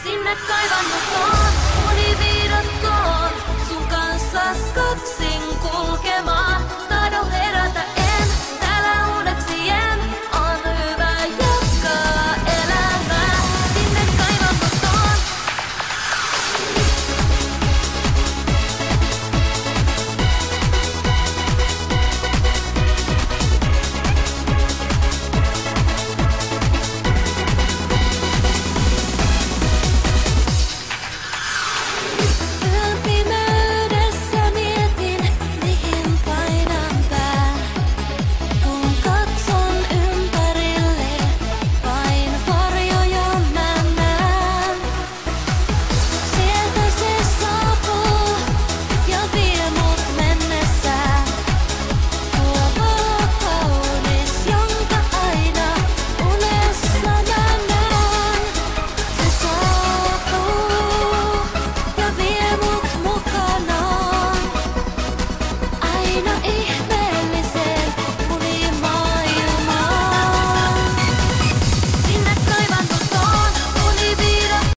Sinne kaivannut univiidakkoon, sun kanssas kaksin kulkemaan. Tahdon herätä en, täällä uneksi en, on hyvä jatkaa elämää. Sinne kaivannut aina ihme.